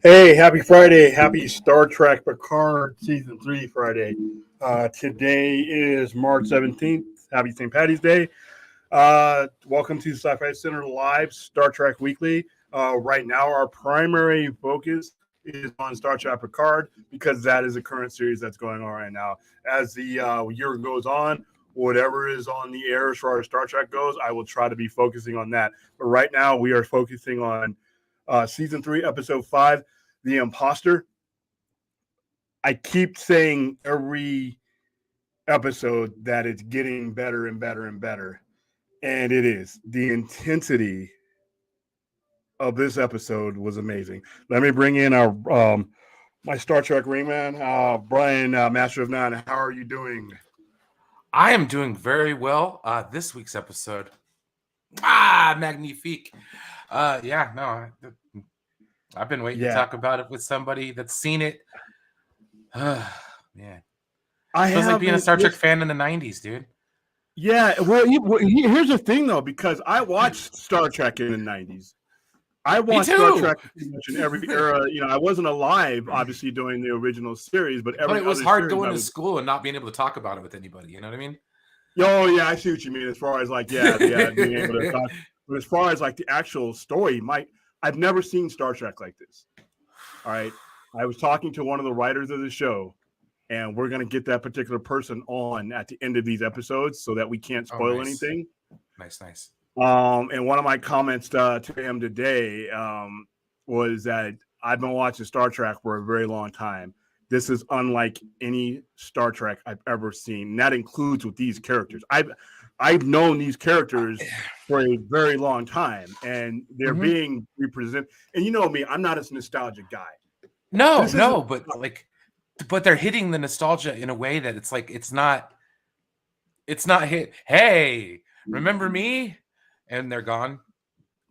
Hey, happy Friday. Happy Star Trek Picard Season 3 Friday. Today is March 17th. Happy St. Patty's Day. Welcome to Sci-Fi Center Live Star Trek Weekly. Right now, our primary focus is on Star Trek Picard because that is the current series that's going on right now. As the year goes on, whatever is on the air as far as Star Trek goes, I will try to be focusing on that. But right now, we are focusing on Season 3, Episode 5, The Imposter. I keep saying every episode that it's getting better and better and better. And it is. The intensity of this episode was amazing. Let me bring in our my Star Trek ringman, Brian, Master of None. How are you doing? I am doing very well. This week's episode, magnifique. I've been waiting to Yeah, talk about it with somebody that's seen it. Man, I feels like being a haven't. Star Trek fan in the '90s, dude. Yeah, here's the thing though, because I watched Star Trek in the '90s. I Me watched Star too. Trek pretty much in every era. I wasn't alive, obviously, during the original series, but But every it was other hard series going I to was. school and not being able to talk about it with anybody. You know what I mean? Oh yeah, I see what you mean. As far as like, yeah, being able to talk, but as far as like the actual story, I've never seen Star Trek like this. All right, I was talking to one of the writers of the show, and we're gonna get that particular person on at the end of these episodes so that we can't Oh, spoil nice, anything. nice. And one of my comments to him today was that I've been watching Star Trek for a very long time. This is unlike any Star Trek I've ever seen. And that includes with these characters. I've known these characters for a very long time, and they're Mm-hmm. being represented. And you know me, I'm not a nostalgic guy. No, This is no, but they're hitting the nostalgia in a way that it's not hit. Hey, remember me? And they're gone,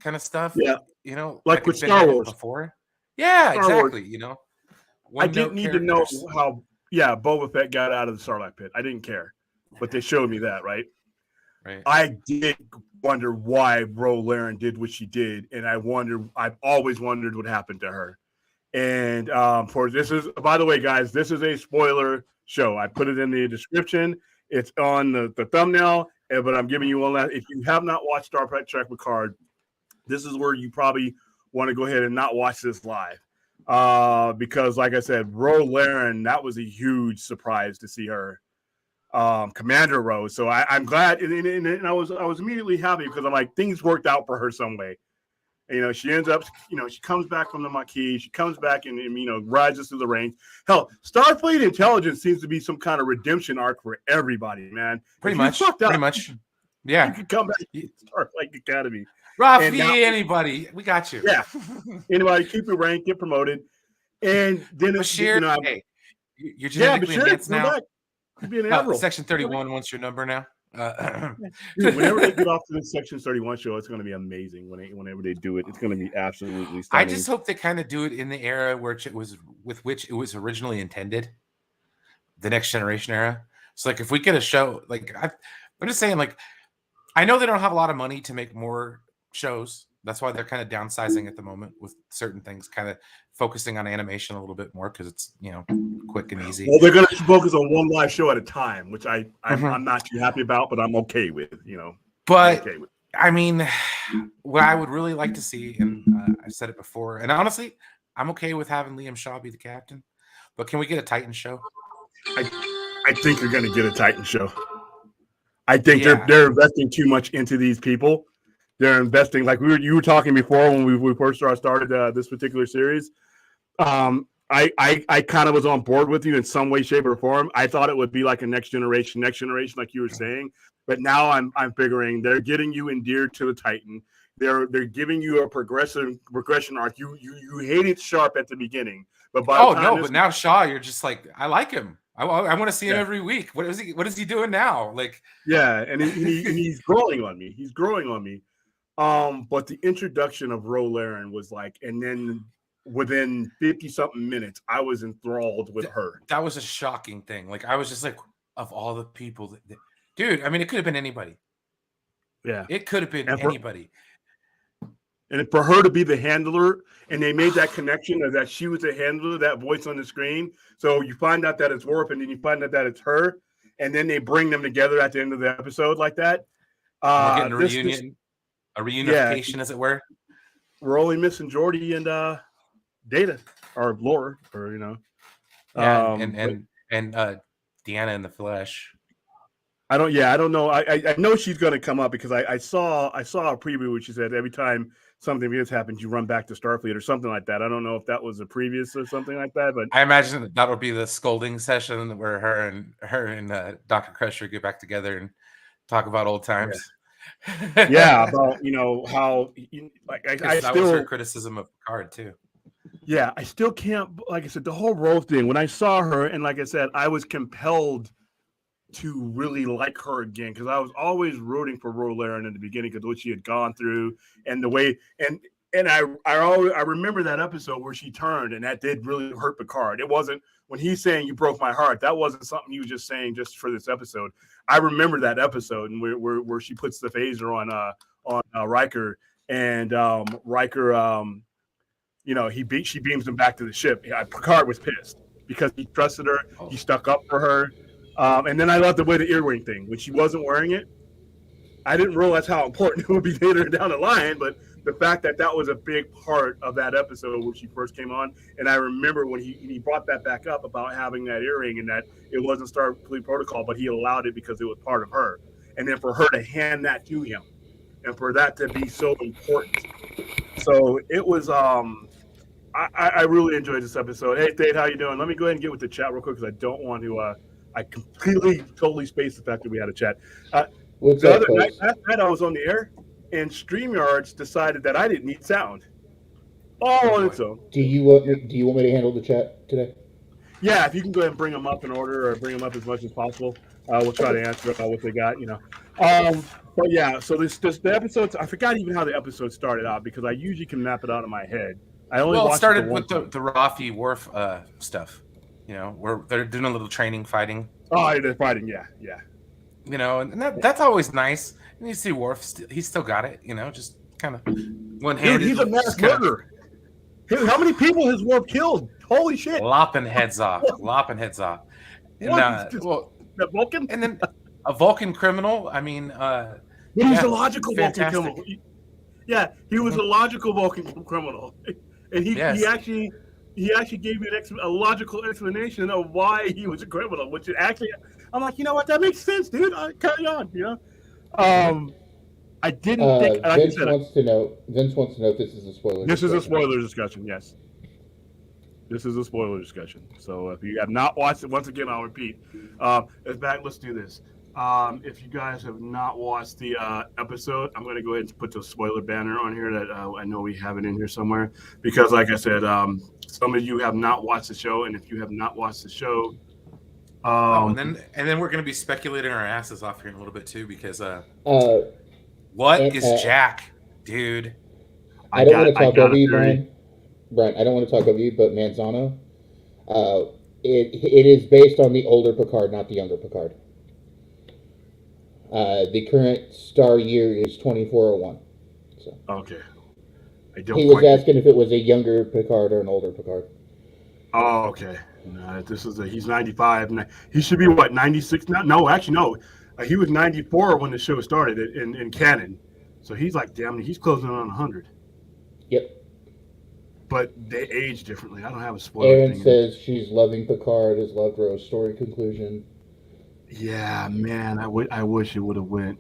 kind of stuff. yeah, like Like with it's been Star handled Wars. before. Yeah, Star Wars. exactly. I One didn't note need to know characters. how. Yeah, Boba Fett got out of the Sarlacc pit. I didn't care, but they showed me that, right? Right. I did wonder why Ro Laren did what she did, and I've always wondered what happened to her. And for this is, by the way, guys, this is a spoiler show. I put it in the description. It's on the thumbnail, but I'm giving you one last. If you have not watched Star Trek Picard, this is where you probably want to go ahead and not watch this live. Because, like I said, Ro Laren, that was a huge surprise to see her Commander Rose. So I'm glad, and I was immediately happy because I'm like things worked out for her some way. And, she ends up, she comes back from the Maquis. She comes back and rises through the ranks. Hell, Starfleet Intelligence seems to be some kind of redemption arc for everybody, man. Pretty If you much. fucked up, Pretty much. you Yeah. can come back to Starfleet Academy. And now, Rafi, anybody. We got you. yeah, anybody keep your rank, get promoted. And then, Bashir, hey, you're yeah, genetically Bashir, enhanced come now. back. You be an admiral. Section 31 wants your number now. Dude, whenever they get off to the Section 31 show, it's going to be amazing. Whenever they do it, it's going to be absolutely I stunning. just hope they kind of do it in the era with which it was originally intended, the Next Generation era. So, like, if we get a show, like, I'm just saying, like, I know they don't have a lot of money to make more shows. That's why they're kind of downsizing at the moment with certain things, kind of focusing on animation a little bit more because it's quick and easy. Well, they're going to focus on one live show at a time, which I'm Mhm. not too happy about, but I'm okay with. But I'm okay with. I mean, what I would really like to see, and I said it before, and honestly, I'm okay with having Liam Shaw be the captain. But can we get a Titan show? I think you're going to get a Titan show. I think Yeah. they're investing too much into these people. They're investing like you were talking before when we first started this particular series. I kind of was on board with you in some way, shape, or form. I thought it would be like a next generation, like you were saying. But now I'm figuring they're getting you endeared to the Titan. They're giving you a progression arc. You hated Sharp at the beginning, but by the time But now Shaw, you're just like, I like him. I want to see him every week. What is he doing now? Like, yeah, and he's growing on me. He's growing on me. But the introduction of Ro Laren was like, and then within 50 something minutes, I was enthralled with her. That was a shocking thing. Like, I was just like, of all the people dude, I mean, it could have been anybody. Yeah. It could have been anybody. And for her to be the handler, and they made that connection of that she was the handler, that voice on the screen. So you find out that it's Worf, and then you find out that it's her, and then they bring them together at the end of the episode like that. We're getting a reunion, a yeah, reunification, as it were. We're only missing Geordi and Data or Lore, or Yeah, and Deanna in the flesh. I don't know. I know she's going to come up because I saw a preview where she said every time something weird happens, you run back to Starfleet or something like that. I don't know if that was a previous or something like that, but I imagine that would be the scolding session where her and Dr. Crusher get back together and talk about old times. Yeah, about how I that still was her criticism of Picard too. Yeah, I still can't. Like I said, the whole role thing. When I saw her, and like I said, I was compelled to really like her again because I was always rooting for Rolaren in the beginning because what she had gone through and the way and I remember that episode where she turned and that did really hurt Picard. It wasn't when he's saying you broke my heart. That wasn't something he was just saying just for this episode. I remember that episode and where she puts the phaser on Riker and Riker she beams him back to the ship. Yeah, Picard was pissed because he trusted her. He stuck up for her. And then I love the way the earring thing. When she wasn't wearing it, I didn't realize how important it would be later down the line, but the fact that was a big part of that episode when she first came on. And I remember when he brought that back up about having that earring and that it wasn't Starfleet protocol, but he allowed it because it was part of her. And then for her to hand that to him and for that to be so important. So it was I really enjoyed this episode. Hey, Dave, how you doing? Let me go ahead and get with the chat real quick because I don't want to I totally spaced the fact that we had a chat. The other night, last night I was on the air, and StreamYards decided that I didn't need sound. All on its own. Do you want me to handle the chat today? Yeah, if you can go ahead and bring them up in order, or bring them up as much as possible, we'll try to answer what they got. But yeah, so this the episodes. I forgot even how the episode started out because I usually can map it out in my head. It started with the Rafi Worf stuff. Where they're doing a little training fighting. Oh, they're fighting, yeah. And that's always nice. And you see Worf, he's still got it, just kind of one-handed. Dude, he's a mass murderer. How many people has Worf killed? Holy shit! Lopping heads off. And, the Vulcan? And then a Vulcan criminal. I mean, but he's a logical Vulcan criminal. Yeah, he was a logical Vulcan criminal, and he actually gave me a logical explanation of why he was a criminal, which actually, I'm like, you know what, that makes sense, dude. Carry on, I didn't think. Vince wants to know if this is a spoiler. This is a spoiler discussion. Yes, this is a spoiler discussion. So if you have not watched it, once again, I'll repeat. Let's do this. If you guys have not watched the episode, I'm going to go ahead and put the spoiler banner on here that I know we have it in here somewhere because, like I said, some of you have not watched the show, and if you have not watched the show, and then we're going to be speculating our asses off here in a little bit too because what is Jack, dude? I don't want to talk over you, Brian. I don't want to talk over you, but Manzano, it is based on the older Picard, not the younger Picard. The current star year is 2401. So. Okay. He was asking if it was a younger Picard or an older Picard. Oh, okay. No, he's 95. He should be what, 96 now? No, actually, no. He was 94 when the show started in canon. So he's like, damn, he's closing on 100. Yep. But they age differently. I don't have a spoiler. Aaron says she's loving Picard, has loved Rose story conclusion. Yeah, man, I wish it would have went.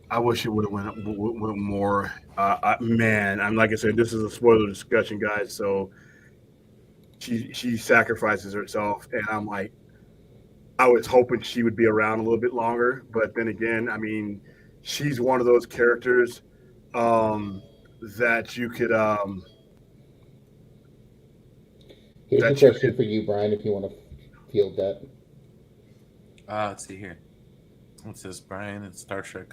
I wish it would have went more. Man, I'm like I said, this is a spoiler discussion, guys. So she sacrifices herself, and I'm like, I was hoping she would be around a little bit longer, but then again, I mean, she's one of those characters that you could. Here's a question for you, Brian, if you want to field that. Let's see here. What's this, Brian? It's Star Trek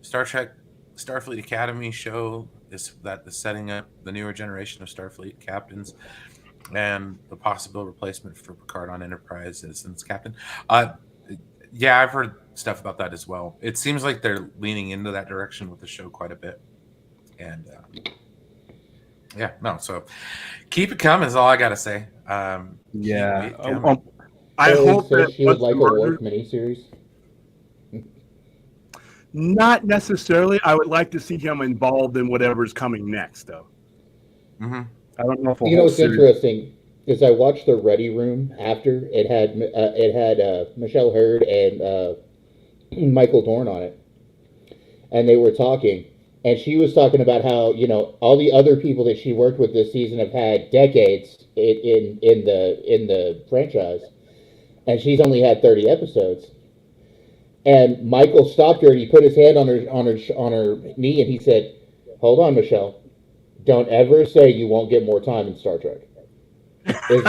Starfleet Academy show is that the setting up the newer generation of Starfleet captains and the possible replacement for Picard on Enterprise as captain. Yeah, I've heard stuff about that as well. It seems like they're leaning into that direction with the show quite a bit, and so keep it coming is all I gotta say. I Haley hope says that she would once like the a murder, Worf miniseries. not necessarily. I would like to see him involved in whatever's coming next, though. Mm-hmm. I don't know if What's interesting is I watched the Ready Room after it had Michelle Hurd and Michael Dorn on it, and they were talking, and she was talking about how all the other people that she worked with this season have had decades in the franchise, and she's only had 30 episodes. And Michael stopped her and he put his hand on her knee and he said, "Hold on, Michelle. Don't ever say you won't get more time in Star Trek." It's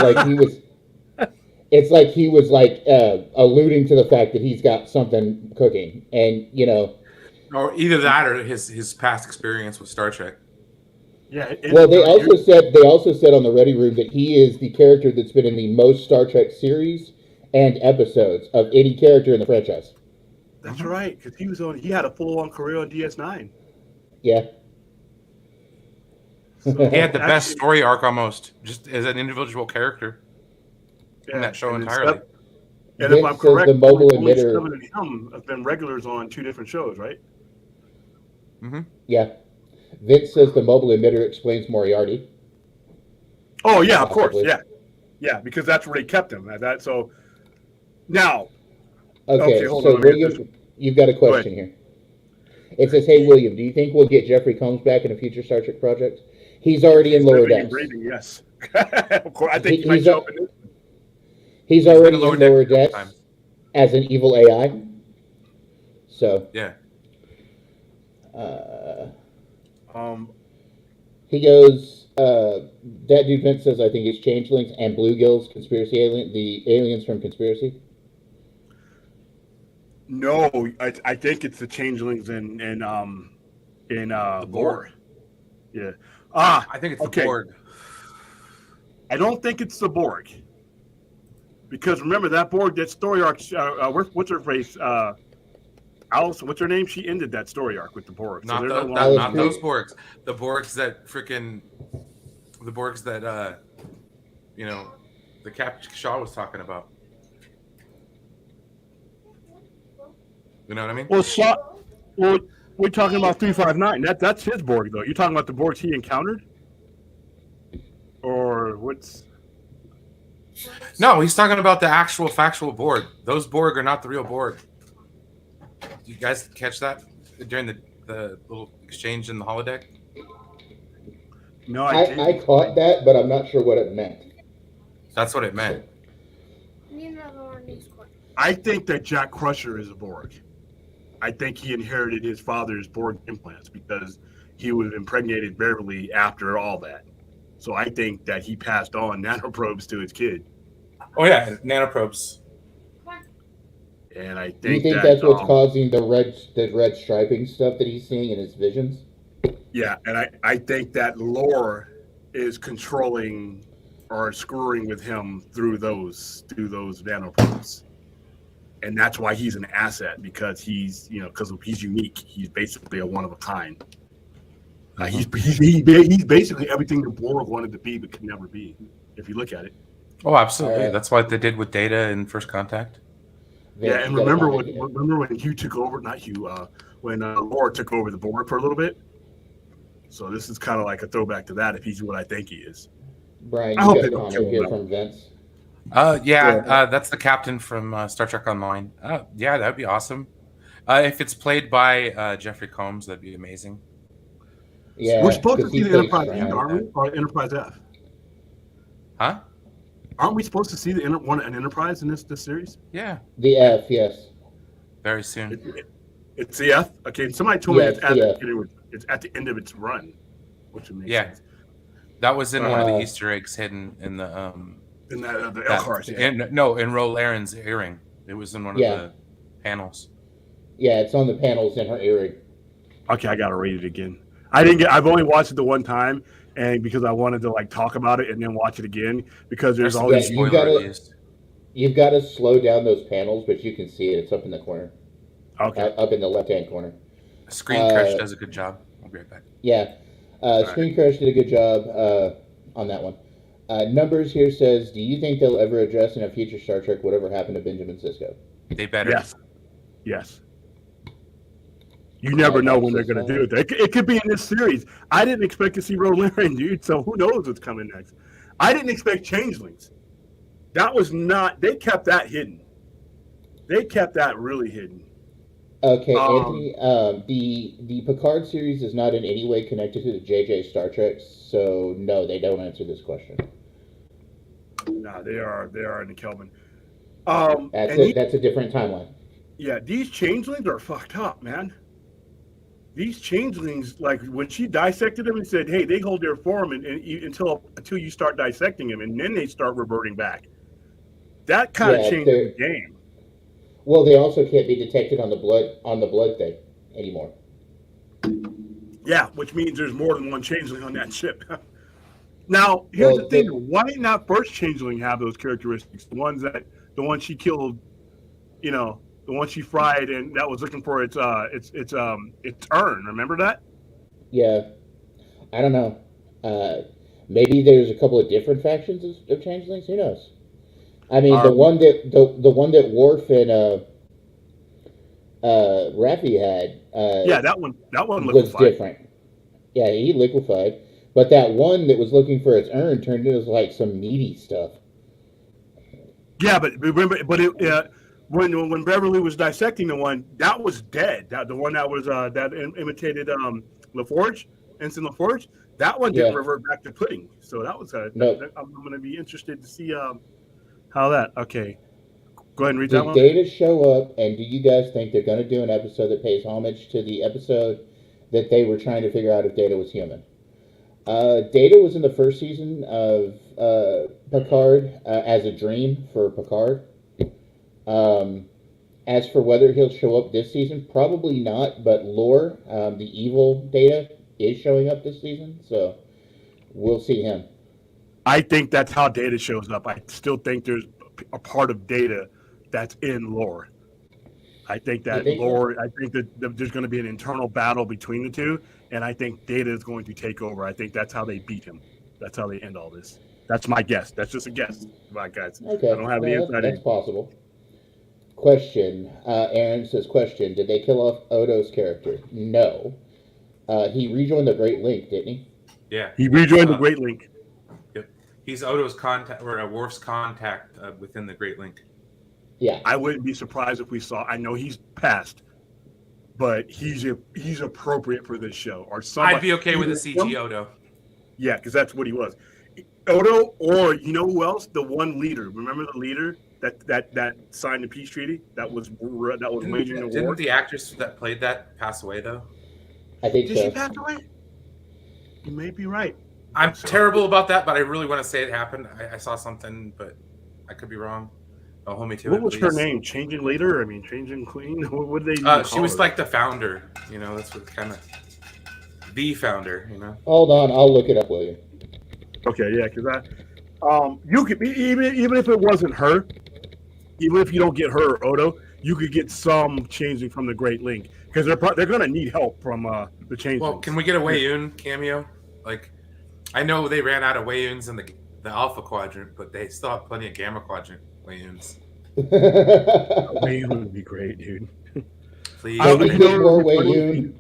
like he was alluding to the fact that he's got something cooking, and or either that or his past experience with Star Trek. Yeah. Well, they also said on the Ready Room that he is the character that's been in the most Star Trek series and episodes of any character in the franchise. That's right, because he had a full-on career on DS9. Yeah. So he had the best story arc almost, just as an individual character in that show entirely. And if I'm correct, the mobile only emitter 7 of them have been regulars on 2 different shows, right? Mm-hmm. Yeah. Vince says the mobile emitter explains Moriarty. Oh yeah, of course, yeah, because that's where they kept him. So now. Okay, hold so on, William, you've got a question here. It says, "Hey William, do you think we'll get Jeffrey Combs back in a future Star Trek project? He's already in Lower Decks." Yes, of course. I think he might show up in this. He's already in Lower Decks as an evil AI. So yeah. He goes. That dude Vince says, "I think it's Changelings and Bluegills, the aliens from Conspiracy." No, I think it's the Changelings in the Borg. Yeah. I think it's the Borg. I don't think it's the Borg. Because remember that Borg, that story arc. What's her face? Alice. What's her name? She ended that story arc with the Borg. Not those Borgs. The Borgs that the Captain Shaw was talking about. You know what I mean? Well, we're talking about 359. That's his Borg, though. You're talking about the Borgs he encountered, or what's? No, he's talking about the actual factual Borg. Those Borg are not the real Borg. Did you guys catch that during the little exchange in the holodeck? No, I caught that, but I'm not sure what it meant. That's what it meant. I think that Jack Crusher is a Borg. I think he inherited his father's Borg implants because he would have impregnated Beverly after all that. So I think that he passed on nanoprobes to his kid. Oh yeah, nanoprobes. And I think do you think that's what's causing the red striping stuff that he's seeing in his visions? Yeah, and I think that Lore is controlling or screwing with him through those nanoprobes. And that's why he's an asset, because he's unique. He's basically a one of a kind. He's basically everything the Borg wanted to be but could never be, if you look at it. Oh, absolutely. That's what they did with Data in First Contact. Yeah, and remember when Hugh took over? Not Hugh. When Lore took over the Borg for a little bit. So this is kind of like a throwback to that. If he's what I think he is. Brian, you got a comment here from Vince. That's the captain from Star Trek Online. Yeah, that'd be awesome. If it's played by Jeffrey Combs, that'd be amazing. Yeah, we're supposed to see the Enterprise E, aren't we? Or Enterprise F? Huh? Aren't we supposed to see an Enterprise in this series? Yeah. The F, yes. Very soon. It's the F. Okay, somebody told me it's at the end of its run, which makes sense. That was in one of the Easter eggs hidden in the in the Elcars. In Ro Laren's earring. It was in one of the panels. Yeah, it's on the panels in her earring. Okay, I gotta read it again. I've only watched it the one time, and because I wanted to talk about it and then watch it again, because there's all these spoilers. You've got to slow down those panels, but you can see it. It's up in the corner. Okay. up in the left-hand corner. Screen Crush does a good job. I'll be right back. Yeah. Screen Crush did a good job on that one. Numbers here says, do you think they'll ever address in a future Star Trek whatever happened to Benjamin Sisko? They better. Yes. You never know when they're going to do it. It could be in this series. I didn't expect to see Rolarian, dude, so who knows what's coming next. I didn't expect Changelings. That was not... They kept that hidden. They kept that really hidden. Okay, Anthony, the Picard series is not in any way connected to the JJ Star Trek, so no, they don't answer this question. No, they are in the Kelvin. That's a different timeline. Yeah, these changelings are fucked up, man. These changelings, like when she dissected them and said, "Hey, they hold their form until you start dissecting them, and then they start reverting back." That kind of changed the game. Well, they also can't be detected on the blood thing anymore. Yeah, which means there's more than one changeling on that ship. Now, here's the thing: why did not first changeling have those characteristics? The one she killed, the one she fried, and that was looking for its urn. Remember that? Yeah, I don't know. Maybe there's a couple of different factions of changelings. Who knows? I mean, the one that Worf and Raffi had. That one was different. Yeah, he liquefied. But that one that was looking for its urn turned into like some meaty stuff. Yeah, but remember, when Beverly was dissecting the one, that was dead. The one that was that imitated LaForge, Ensign LaForge. That one didn't revert back to pudding. So that was I'm going to be interested to see how that. Okay, go ahead and read that one. Did Data show up, and do you guys think they're going to do an episode that pays homage to the episode that they were trying to figure out if Data was human? Data was in the first season of Picard as a dream for Picard. As for whether he'll show up this season, probably not, but Lore, the evil Data, is showing up this season, so we'll see him. I think that's how Data shows up. I still think there's a part of Data that's in Lore. I think that Lore, I think that there's going to be an internal battle between the two, and I think Data is going to take over. I think that's how they beat him. That's how they end all this. That's my guess. That's just a guess, right, guys? Okay. I don't have the inside. That's possible. Question. Aaron says, question. Did they kill off Odo's character? No. He rejoined the Great Link, didn't he? Yeah. He rejoined the Great Link. Yep. He's Odo's contact, or Worf's contact within the Great Link. Yeah. I wouldn't be surprised if we saw. I know he's passed, but he's appropriate for this show. Or somebody. I'd be okay with a CG Odo. Yeah, because that's what he was. Odo, or you know who else? The one leader. Remember the leader that signed the peace treaty? That was waging the war. Didn't the actress that played that pass away though? I think Did she pass away? You may be right. I'm terrible about that, but I really want to say it happened. I saw something, but I could be wrong. Don't hold me to it. What was her name? Changing Leader? I mean, Changing Queen? What did they she was like the founder. That's what kind of the founder. Hold on, I'll look it up, William. Okay, yeah, because you could even if it wasn't her, even if you don't get her or Odo, you could get some changing from the Great Link because they're going to need help from the change. Well, can we get a Wei-Yun cameo? Like, I know they ran out of Wei-Yuns in the Alpha Quadrant, but they still have plenty of Gamma Quadrant Wei-Yuns. Wei-Yun would be great, dude. Please. More Wei-Yun.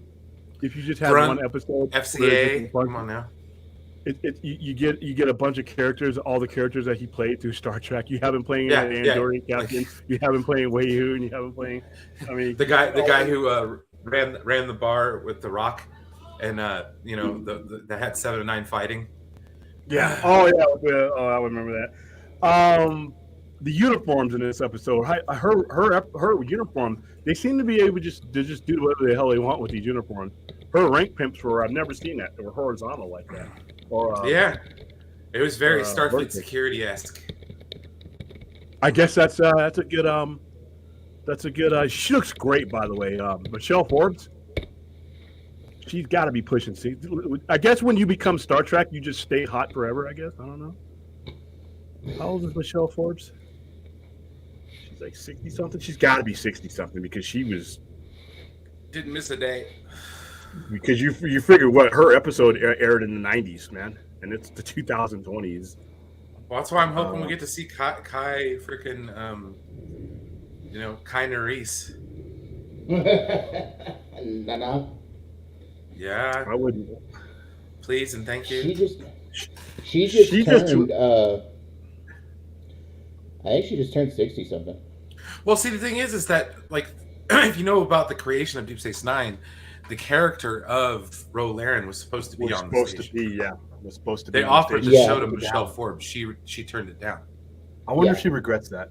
If you just had one episode, FCA, come on now. You get a bunch of characters, all the characters that he played through Star Trek. You have him playing Andorian Captain. You have him playing Wei-Yun. You have him playing. I mean, the guy who ran the bar with the Rock, and the had 7 of 9 fighting. Yeah. Oh yeah. I remember that. The uniforms in this episode, her uniform, they seem to be able to just do whatever the hell they want with these uniforms. Her rank pimps I've never seen that. They were horizontal like that. It was very Starfleet security-esque. I guess that's a good she looks great, by the way. Michelle Forbes, she's got to be pushing. See, I guess when you become Star Trek, you just stay hot forever. I guess I don't know. How old is Michelle Forbes? She's like 60 something. She's got to be 60 something because she was Didn't miss a day. Because you figure what her episode aired in the 90s, man, and it's the 2020s. Well, that's why I'm hoping we get to see Kai freaking Kai Nerys. Nah. Yeah, I wouldn't. please and thank you. She just turned. I think she just turned 60 something. Well, see, the thing is that like, if you know about the creation of Deep Space Nine, the character of Ro Laren was supposed to be on the station. Was supposed to be. They offered the show to Michelle Forbes. She turned it down. I wonder if she regrets that.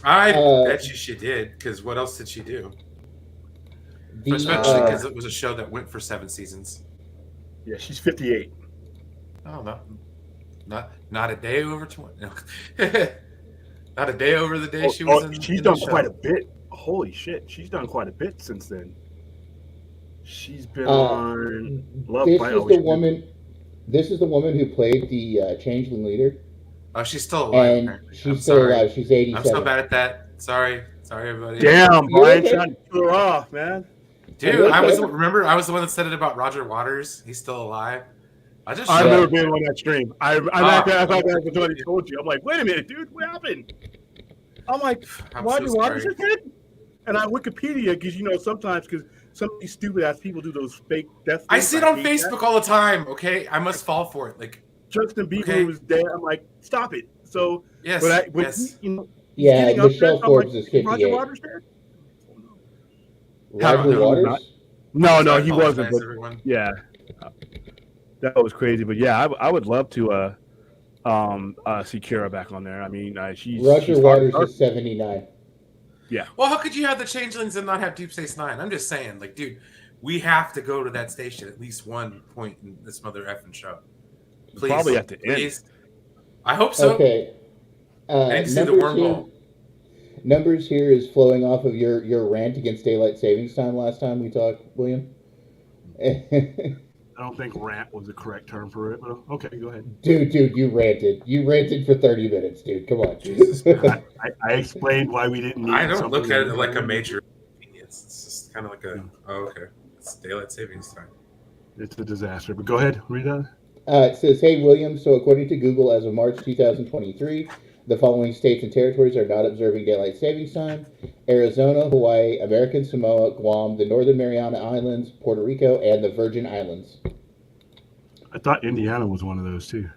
I bet you she did, because what else did she do? Especially because it was a show that went for 7 seasons. Yeah, she's 58. Oh, not a day over 20. No. Not a day over the day she was in. She's done quite a bit. Holy shit, she's done quite a bit since then. She's been on Love Biology. This is the woman who played the Changeling leader. Oh, she's still alive. And she's still alive. She's 87. I'm so bad at that. Sorry, everybody. Damn, Brian trying to kill her off, man. Dude, I was the one that said it about Roger Waters. He's still alive. I remember being on that stream. I thought that's what he told you. I'm like, wait a minute, dude, what happened? I'm like, Roger Waters is dead? And I Wikipedia because sometimes because some of these stupid ass people do those fake death. I see it on Facebook all the time. Okay, I must fall for it. Like Justin Bieber was dead. I'm like, stop it. So yes, Michelle Forbes is 58. Roger Waters dead? Roger Waters? No, he wasn't. But, yeah, that was crazy. But yeah, I would love to see Kira back on there. I mean, Roger Waters is 79. Yeah. Well, how could you have the Changelings and not have Deep Space Nine? I'm just saying, like, dude, we have to go to that station at least one point in this mother effing show. Please, probably at the end. I hope so. Okay. And see the wormhole. Numbers here is flowing off of your rant against daylight savings time last time we talked, William. I don't think rant was the correct term for it, but okay, go ahead. Dude, you ranted. You ranted for 30 minutes, dude. Come on. I explained why we didn't need I don't look at it like a major inconvenience. It's just kind of like okay. It's daylight savings time. It's a disaster, but go ahead, read that. It says, hey, William, so according to Google, as of March 2023, the following states and territories are not observing daylight savings time: Arizona, Hawaii, American Samoa, Guam, the Northern Mariana Islands, Puerto Rico, and the Virgin Islands. I thought Indiana was one of those too.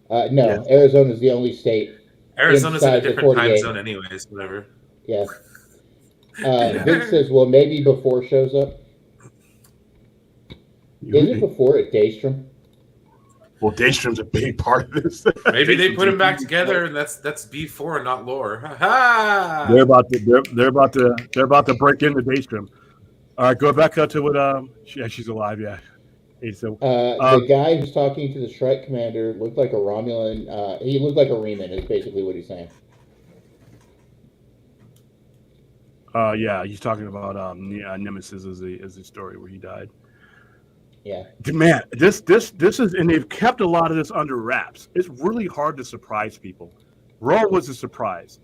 No, yes. Arizona is the only state. Arizona's in a different time zone anyways, whatever. Yeah. Vince says, well, maybe before shows up. Is it before at Daystrom? Well, Daystrom's a big part of this. Maybe they put them back together, and that's B4 and not lore. They're about to break into Daystrom. All right, go back up to what. She's alive. Yeah. Hey, so the guy who's talking to the strike commander looked like a Romulan. He looked like a Reman. Is basically what he's saying. Yeah, he's talking about Nemesis as the story where he died. Yeah, man, this is, and they've kept a lot of this under wraps. It's really hard to surprise people. Raw was a surprise.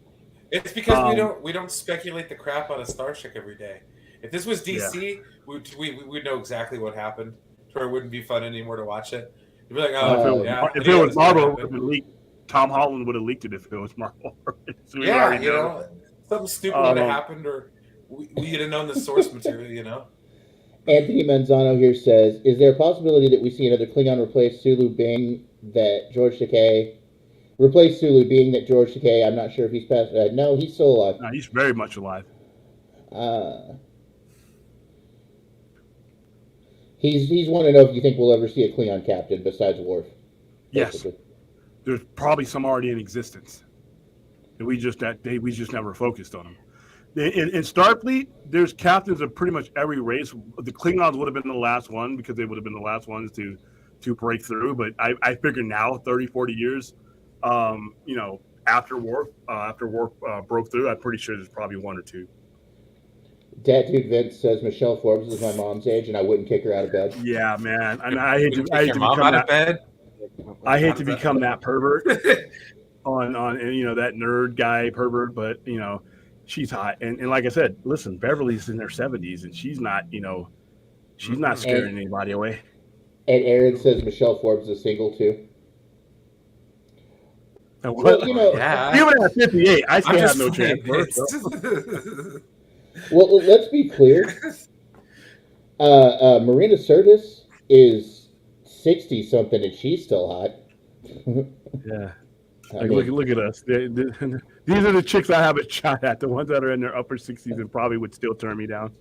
It's because we don't speculate the crap out of Star Trek every day. If this was DC, we'd know exactly what happened. It wouldn't be fun anymore to watch it. You'd be like, if it was Marvel, it would have been leaked. Tom Holland would have leaked it if it was Marvel. So something stupid would have happened, or we'd have known the source material. Anthony Manzano here says, is there a possibility that we see another Klingon replace Sulu being that George Takei? I'm not sure if he's passed. No, he's still alive. No, he's very much alive. He's want to know if you think we'll ever see a Klingon captain besides Worf. Yes. There's probably some already in existence. And we just never focused on them. In Starfleet, there's captains of pretty much every race. The Klingons would have been the last one because they would have been the last ones to break through. But I figure now, 30, 40 years, after Worf broke through, I'm pretty sure there's probably one or two. Dad Dude Vince says Michelle Forbes is my mom's age, and I wouldn't kick her out of bed. Yeah, man. And I hate to become that pervert on that nerd guy pervert, but she's hot. And like I said, listen, Beverly's in her 70s, and she's not, she's not scaring anybody away. And Aaron says Michelle Forbes is single too. Well, yeah. Even at 58, I still have no chance. Well, let's be clear. Marina Sirtis is 60-something, and she's still hot. Yeah. Look at us. These are the chicks I haven't shot at. The ones that are in their upper 60s and probably would still turn me down.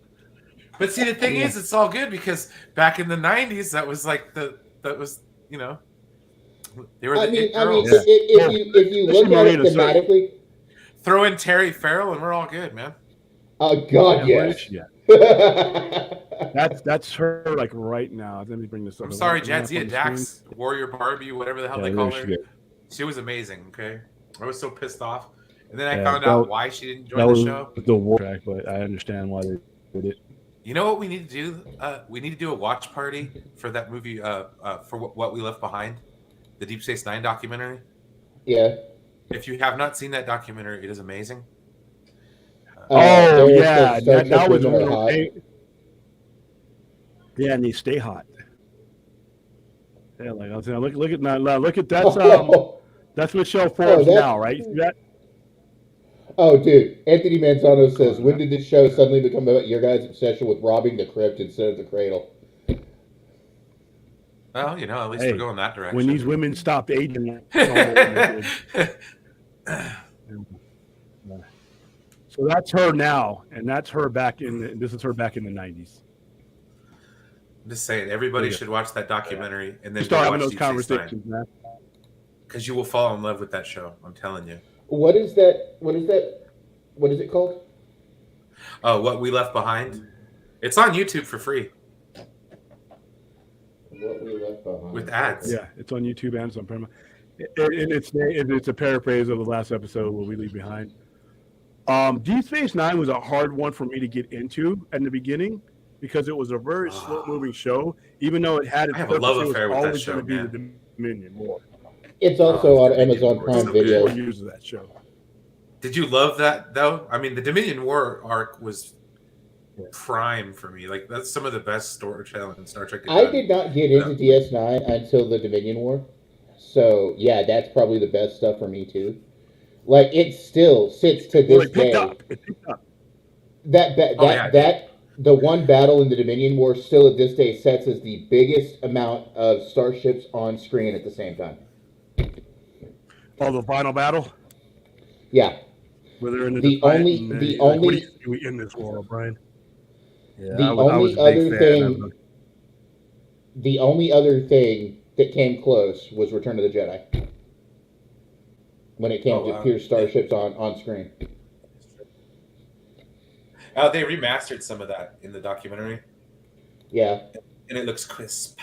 But see, the thing is, it's all good because back in the 90s, that was like they were the girls. If you look at it thematically, throw in Terry Farrell and we're all good, man. Oh God, yes. Yeah. That's her like right now. Let me bring this up. I'm sorry, Jadzia Dax, Warrior Barbie, whatever the hell they call her. She was amazing. Okay, I was so pissed off, and then I found out why she didn't join the show. The war track, but I understand why they did it. You know what we need to do? We need to do a watch party for that movie. For What We Left Behind, the Deep Space Nine documentary. Yeah. If you have not seen that documentary, it is amazing. Yeah, that was hot. Yeah, and they stay hot. Yeah, like I was saying, look at that's Michelle Forbes now, right? You see that? Oh, dude, Anthony Manzano says, when did this show suddenly become about your guys' obsession with robbing the crypt instead of the cradle? Well, at least we're going that direction. When these women stopped aging. So that's her now, and that's her this is her back in the 90s. I'm just saying, everybody should watch that documentary and then start having those conversations, man. Because you will fall in love with that show. I'm telling you. What is that? What is it called? Oh, What We Left Behind. It's on YouTube for free. What We Left Behind with ads. Yeah, it's on YouTube and on Prima. And it's a paraphrase of the last episode, What We Leave Behind. Deep Space Nine was a hard one for me to get into in the beginning because it was a very slow-moving show. Even though it had its purpose, it was always going to be the Dominion War. It's also on Amazon Prime Video. Uses that show. Did you love that though? I mean, the Dominion War arc was prime for me. Like that's some of the best storytelling in Star Trek. I did not get into DS9 until the Dominion War, so yeah, that's probably the best stuff for me too. Like it still sits to this day. It picked up. That the one battle in the Dominion War still at this day sets as the biggest amount of starships on screen at the same time. Oh, the final battle. Yeah. Where they're in the only in this war, Brian. Yeah, the only other thing that came close was Return of the Jedi. When it came to pure starships on screen. Oh, they remastered some of that in the documentary. Yeah. And it looks crisp.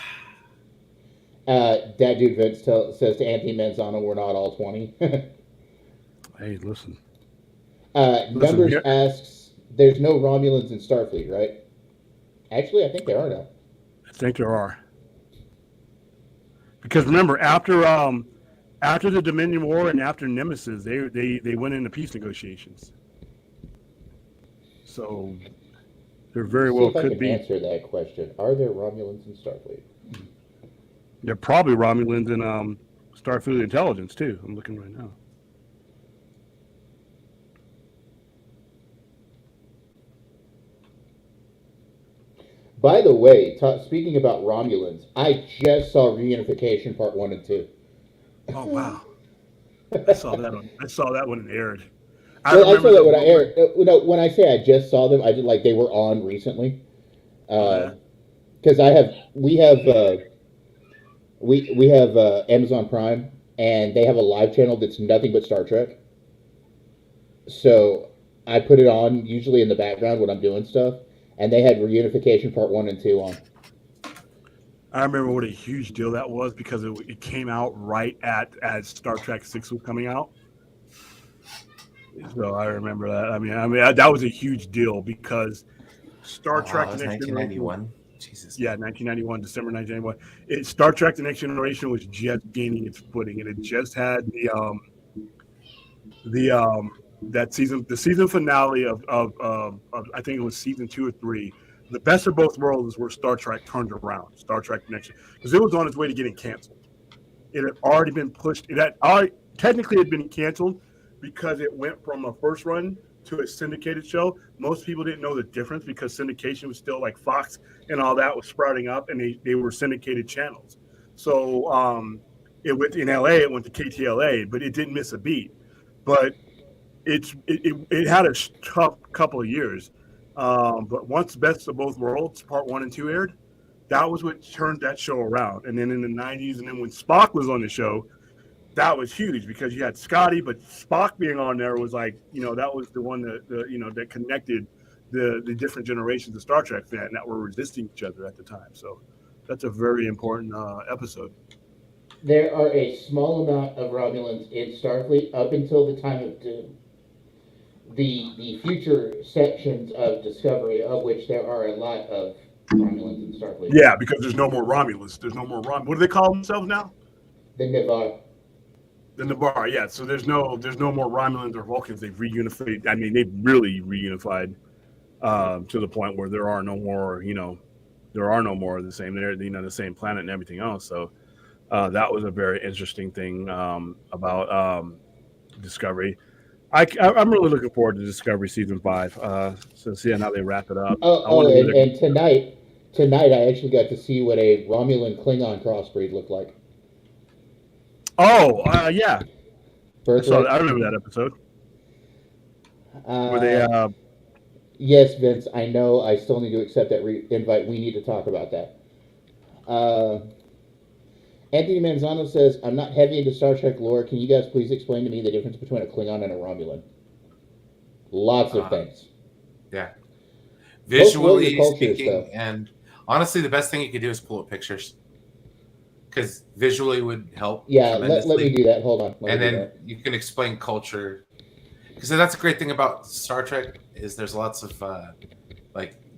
That dude Vince says to Anthony Manzano, we're not all 20. Hey, listen. Numbers asks, there's no Romulans in Starfleet, right? Actually, I think there are now. I think there are. Because remember, after the Dominion War and after Nemesis, they went into peace negotiations. So there very well could be. Answer that question. Are there Romulans in Starfleet? They're probably Romulans in Starfleet Intelligence too. I'm looking right now. By the way, speaking about Romulans, I just saw Reunification Part 1 and 2. Oh wow! I saw that when it aired. I saw that when I aired. No, when I say I just saw them, I did like they were on recently. Because we have Amazon Prime, and they have a live channel that's nothing but Star Trek. So I put it on usually in the background when I'm doing stuff, and they had Reunification Part 1 and 2 on. I remember what a huge deal that was because it came out right as Star Trek 6 was coming out. So I remember that. I mean that was a huge deal because Star Trek The Next 1991. Jesus. Yeah, 1991, December 1991. Star Trek: The Next Generation was just gaining its footing, and it just had the that season, the season finale of I think it was season 2 or 3. The best of both worlds is where Star Trek turned around. Star Trek Next, because it was on its way to getting canceled. It had already been pushed. It had already technically had been canceled because it went from a first run to a syndicated show. Most people didn't know the difference because syndication was still like Fox and all that was sprouting up, and they were syndicated channels. So it went in LA. It went to KTLA, but it didn't miss a beat. But it had a tough couple of years. But once Best of Both Worlds Part 1 and 2 aired, that was what turned that show around. And then in the 90s, and then when Spock was on the show, that was huge because you had Scotty, but Spock being on there was like, that was the one that connected the different generations of Star Trek fan that were resisting each other at the time. So that's a very important episode. There are a small amount of Romulans in Starfleet up until the time of Doom. The future sections of Discovery, of which there are a lot of Romulans in Starfleet. Yeah, because there's no more Romulans. There's no more What do they call themselves now? The Navarre. The Navarre, yeah. So there's no more Romulans or Vulcans. They've reunified. I mean, they've really reunified to the point where there are no more. There are no more of the same. They're the same planet and everything else. So that was a very interesting thing about Discovery. I'm really looking forward to Discovery season 5. So seeing how they wrap it up. And tonight I actually got to see what a Romulan Klingon crossbreed looked like. Oh, yeah. I remember that episode. Were they? Yes, Vince. I know. I still need to accept that invite. We need to talk about that. Anthony Manzano says, "I'm not heavy into Star Trek lore. Can you guys please explain to me the difference between a Klingon and a Romulan?" Lots of things. Yeah. Visually speaking, and honestly, the best thing you could do is pull up pictures. Because visually would help. Yeah, let me do that. Hold on. And then you can explain culture. Because that's a great thing about Star Trek is there's lots of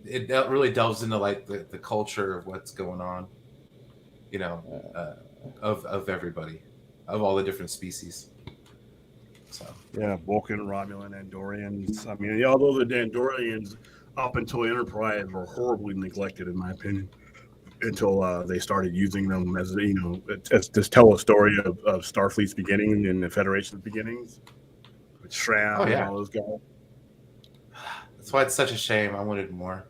it really delves into like the culture of what's going on. Of everybody, of all the different species. So yeah, Vulcan, Romulan, Andorians. I mean, although the Andorians up until Enterprise were horribly neglected, in my opinion. Until they started using them as to tell a story of Starfleet's beginning and the Federation's beginnings with Shram and all those guys. That's why it's such a shame. I wanted more.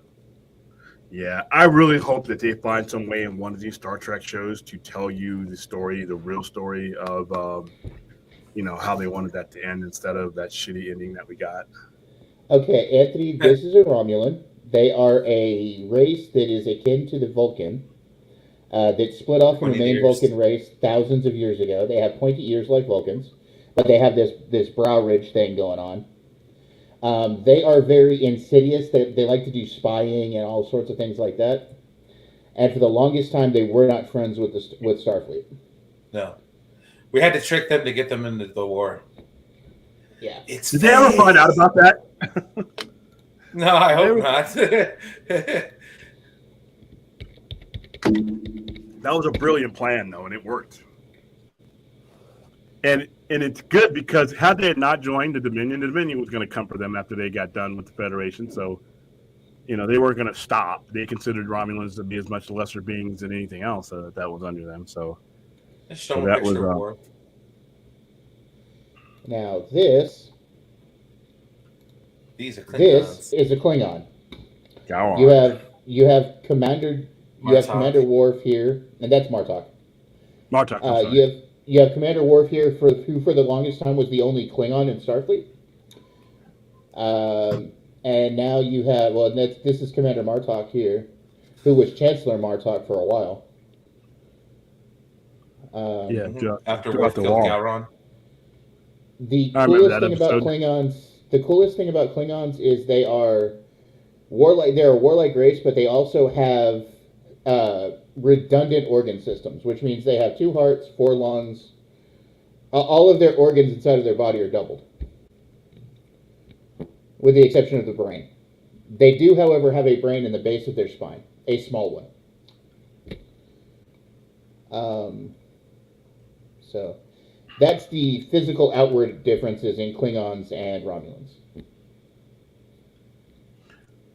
Yeah, I really hope that they find some way in one of these Star Trek shows to tell you the story, the real story of how they wanted that to end instead of that shitty ending that we got. Okay, Anthony, this is a Romulan. They are a race that is akin to the Vulcan, that split off from the main Vulcan race thousands of years ago. They have pointy ears like Vulcans, but they have this brow ridge thing going on. They are very insidious. They like to do spying and all sorts of things like that. And for the longest time, they were not friends with Starfleet. No. We had to trick them to get them into the war. Yeah. Did they ever find out about that? No, I hope not. That was a brilliant plan, though, and it worked. And it's good because had they not joined the Dominion was going to come for them after they got done with the Federation. So, they weren't going to stop. They considered Romulans to be as much lesser beings than anything else that was under them. So, that was. Now this. These are Klingons. This is a Klingon. Go on. You have Commander Worf here, and that's Martok. You have Commander Worf here, who for the longest time was the only Klingon in Starfleet. And now you have this is Commander Martok here, who was Chancellor Martok for a while. After Worf killed Gowron. The coolest thing about Klingons is they are warlike. They're a warlike race, but they also have redundant organ systems, which means they have 2 hearts, 4 lungs. All of their organs inside of their body are doubled, with the exception of the brain. They do, however, have a brain in the base of their spine, a small one. That's the physical outward differences in Klingons and Romulans.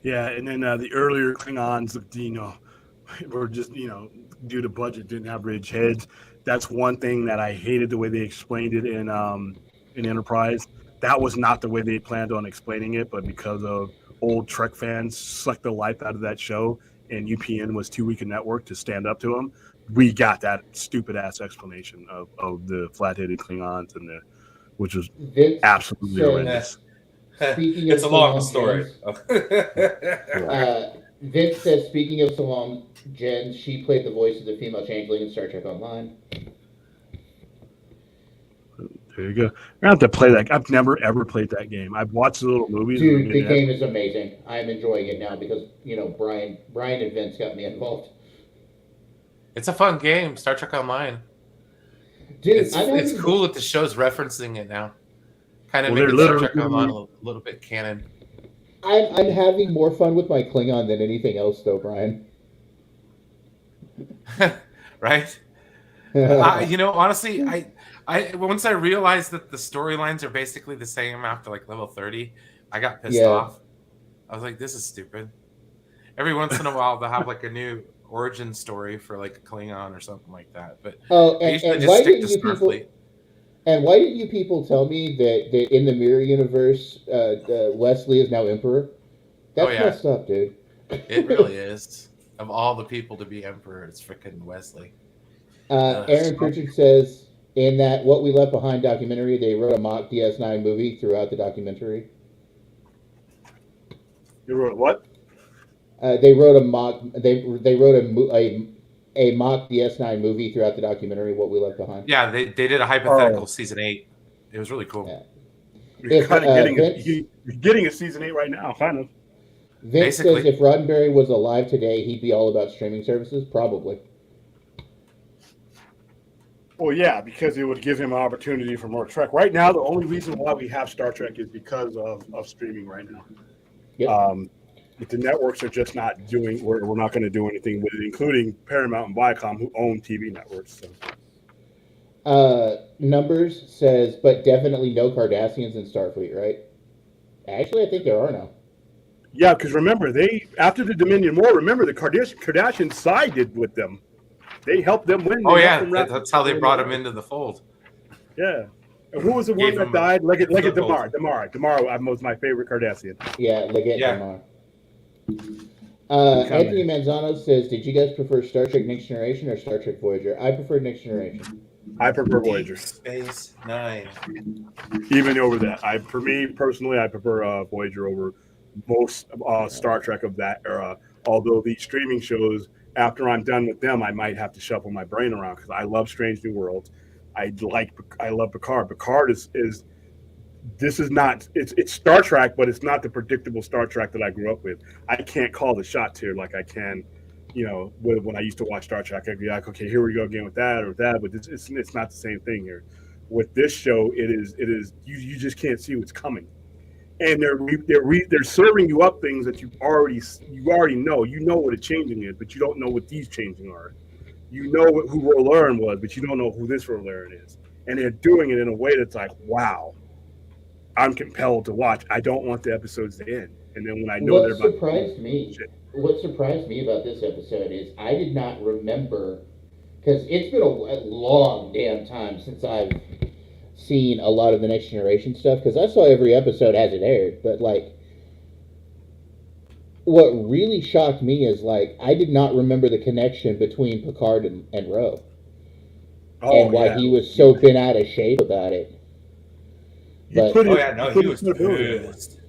Yeah, and then the earlier Klingons, were just due to budget didn't have ridge heads. That's one thing that I hated the way they explained it in Enterprise. That was not the way they planned on explaining it, but because of old Trek fans sucked the life out of that show, and UPN was too weak a network to stand up to them, we got that stupid ass explanation of the flat-headed Klingons which was Vince absolutely says, horrendous. Speaking It's of a long Salam story. Vince says, speaking of Salam Jens, she played the voice of the female changeling in Star Trek Online. There you go. I have to play that. I've never ever played that game. I've watched the little movies. Dude, the game is amazing. I'm enjoying it now because Brian and Vince got me involved. It's a fun game, Star Trek Online. Dude, it's cool that the show's referencing it now. Kind of making Star Trek Online a little bit canon. I'm having more fun with my Klingon than anything else, though, Brian. Right? Honestly, I once I realized that the storylines are basically the same after like level 30, I got pissed off. I was like, this is stupid. Every once in a while, they'll have like a new origin story for like a Klingon or something like that. But and why didn't you people? And why didn't you people tell me that in the mirror universe, Wesley is now Emperor? That's messed up, dude. It really is. Of all the people to be Emperor, it's freaking Wesley. Aaron Pritchard says, in that What We Left Behind documentary, they wrote a mock DS9 movie throughout the documentary. You wrote what? They wrote a mock. They wrote a mock DS9 movie throughout the documentary. What We Left Behind. Yeah, they did a hypothetical season 8. It was really cool. Yeah. You're kind of getting a season 8 right now, kind of. Vince says if Roddenberry was alive today, he'd be all about streaming services. Probably. Well, yeah, because it would give him an opportunity for more Trek. Right now, the only reason why we have Star Trek is because of streaming right now. Yep. But the networks are just not doing. We're not going to do anything with it, including Paramount and Viacom, who own TV networks. So. Numbers says, but definitely no Cardassians in Starfleet, right? Actually, I think there are now. Yeah, because remember, after the Dominion War, the Kardashians sided with them. They helped them win. That's how they brought him into the fold. Yeah. And who was the one that died? Leggett Damar. Damar was my favorite Cardassian. Yeah, Leggett Damar. Anthony Manzano says, did you guys prefer Star Trek Next Generation or Star Trek Voyager? I prefer Next Generation. I prefer Voyager. Space Nine. Even over that. For me personally, I prefer Voyager over most Star Trek of that era. Although these streaming shows, after I'm done with them, I might have to shuffle my brain around because I love Strange New Worlds. I love Picard. Picard is it's Star Trek, but it's not the predictable Star Trek that I grew up with. I can't call the shots here like I can, when I used to watch Star Trek. I'd be like, okay, here we go again with that or that, but it's not the same thing here. With this show, it is you just can't see what's coming, and they're serving you up things that you already know. You know what a changing is, but you don't know what these changing are. You know who Rolaren was, but you don't know who this Rolaren is. And they're doing it in a way that's like, wow, I'm compelled to watch. I don't want the episodes to end. And then when I know what surprised me about this episode is I did not remember, because it's been a long damn time since I've seen a lot of the Next Generation stuff, because I saw every episode as it aired, but what really shocked me is I did not remember the connection between Picard and Ro. And why he was so bent out of shape about it. He was pissed.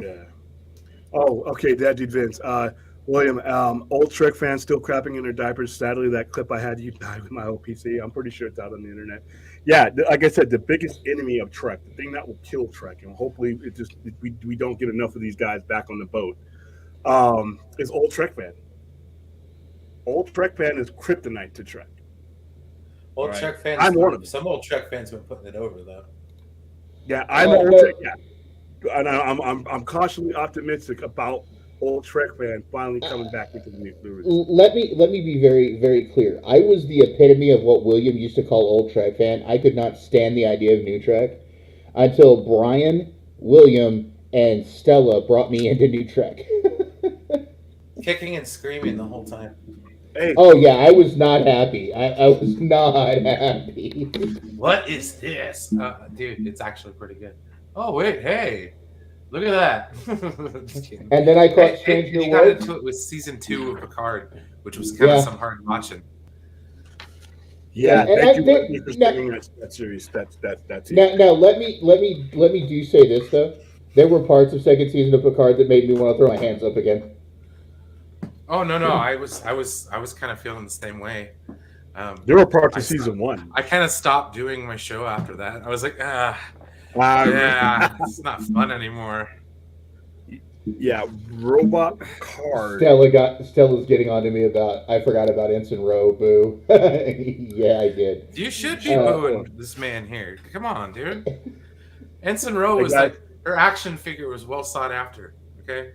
Yeah. Oh, okay, that dude Vince. William, old Trek fans still crapping in their diapers. Sadly, that clip I had, you died with my old PC. I'm pretty sure it's out on the internet. Yeah, like I said, the biggest enemy of Trek, the thing that will kill Trek, and hopefully we don't get enough of these guys back on the boat, is old Trek fan. Old Trek fan is kryptonite to Trek. Old Trek fans. I'm one of them. Some old Trek fans have been putting it over though. Yeah, I'm old Trek. Yeah, and I'm cautiously optimistic about old Trek fan finally coming back into the news. Let me be very, very clear. I was the epitome of what William used to call old Trek fan. I could not stand the idea of new Trek until Brian, William, and Stella brought me into new Trek. Kicking and screaming the whole time. Hey. Oh yeah, I was not happy. I was not happy. What is this? Dude, it's actually pretty good. Oh wait, hey. Look at that. Just kidding. And then I caught Strange New He got Worlds. into it with season 2 of Picard, which was kind of some hard watching. Yeah, thank you for saying that series. That's now let me do say this though. There were parts of second season of Picard that made me want to throw my hands up again. Oh no, I was kind of feeling the same way. There were parts of season 1. I kind of stopped doing my show after that. I was like, it's not fun anymore. Yeah, Robot Picard. Stella's getting on to me about I forgot about Ensign Rowe, boo. Yeah, I did. You should be booing this man here. Come on, dude. Ensign Rowe was like her action figure was well sought after. Okay.